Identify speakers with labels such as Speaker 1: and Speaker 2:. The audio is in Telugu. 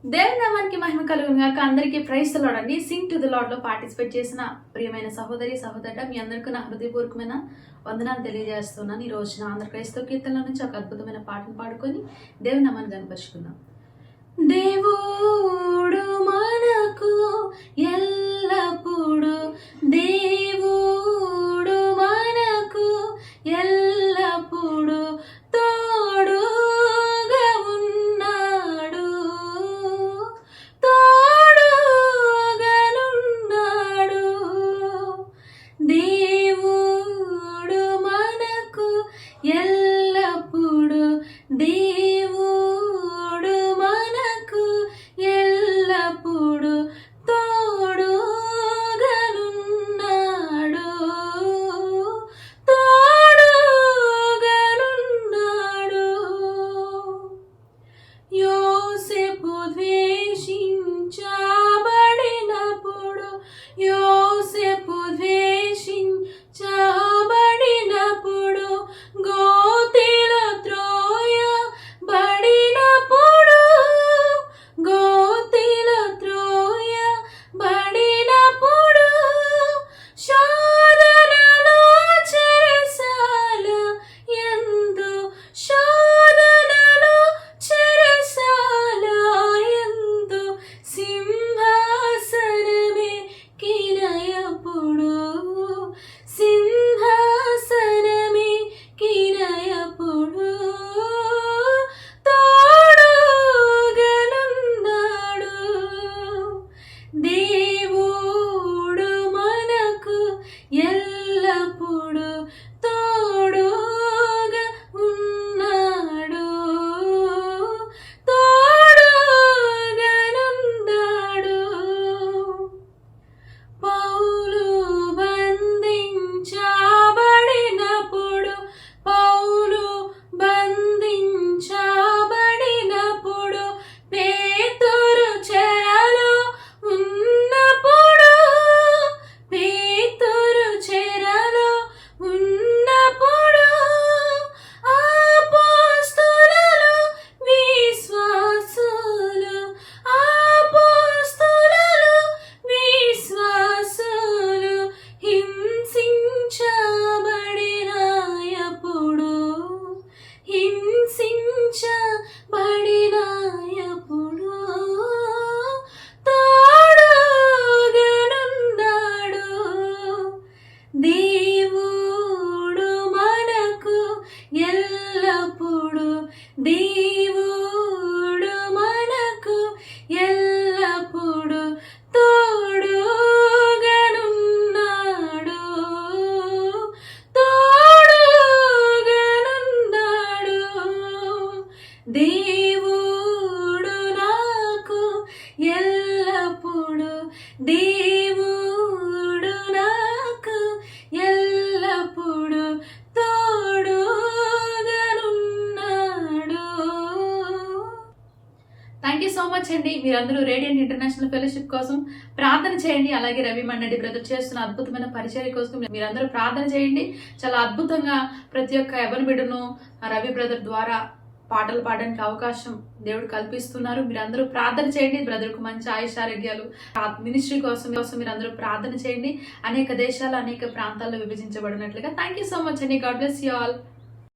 Speaker 1: దేవుని నామానికి మహిమ కలుగును గాక. అందరికీ ప్రైజ్ ది లార్డ్ అండి. సింగ్ టు ది లార్డ్ లో పార్టిసిపేట్ చేసిన ప్రియమైన సహోదరి సహోదరుడ మీ అందరికీ నా హృదయపూర్వకమైన వందనాలు తెలియజేస్తున్నాను. ఈ రోజున ఆంధ్ర క్రైస్తవ కీర్తనల నుంచి ఒక అద్భుతమైన పాటను పాడుకొని దేవుని నామాన్ని కనపరుచుకుందాం. దేవుడు మనకు ఎల్లప్పుడు దేవుడు మనకు ఎల్లప్పుడు తోడుగా ఉన్నాడు, తోడుగానున్నాడు. దేవుడు మనకు ఎల్లప్పుడు దేవుడు మనకు ఎల్లప్పుడు తోడుగానున్నాడు, తోడుగానున్నాడు. యోసేపు ద్వేషించబడినప్పుడు, యోసేపు ద్వేషించబడినప్పుడు, గోతిలో త్రోయబడినప్పుడు, గోతిలో త్రోయబడినప్పుడు, శోధనలో చెరసాల యందు, శోధనలో చెరసాల యందు సింహాసనమే కినయప్పుడు, సింహాసనమే కినయప్పుడు తోడుగానున్నాడు. దేవుడు మనకు ఎల్లప్పుడు తోడుగా ఉన్నాడు, తోడుగానున్నాడు. పౌలు బంధించబడినప్పుడు, పౌలు బంధించబడినప్పుడు, పేతురు చెరలో ఉన్నప్పుడు, పేతురు చెరలో ఉన్నప్పుడు, అపోస్తలులు విశ్వాసులు, అపోస్తలులు విశ్వాసులు హింసించబడినప్పుడు, హింసించబడినప్పుడు తోడుగానున్నాడు. దేవుడు మనకు ఎల్లప్పుడు, దేవుడు మనకు ఎల్లప్పుడు తోడుగానున్నాడు, తోడుగానున్నాడు. దేవుడు నాకు ఎల్లప్పుడు, దేవుడు నాకు ఎల్లప్పుడు తోడుగానున్నాడు. థ్యాంక్ యూ సో మచ్ అండి. మీరందరూ రేడియంట్ ఇంటర్నేషనల్ ఫెలోషిప్ కోసం ప్రార్థన చేయండి. అలాగే రవి మండడి బ్రదర్ చేస్తున్న అద్భుతమైన పరిచర్య కోసం మీరందరూ ప్రార్థన చేయండి. చాలా అద్భుతంగా ప్రతి ఒక్క ఎవరి బిడ్డను రవి బ్రదర్ ద్వారా పాటలు పాడడానికి అవకాశం దేవుడు కల్పిస్తున్నారు. మీరందరూ ప్రార్థన చేయండి. బ్రదర్కు మంచి ఆయుషారోగ్యాలు, మినిస్ట్రీ కోసం మీరందరూ ప్రార్థన చేయండి. అనేక దేశాలు అనేక ప్రాంతాల్లో విభజించబడినట్లుగా. థ్యాంక్ యూ సో మచ్ అండి. God bless you all.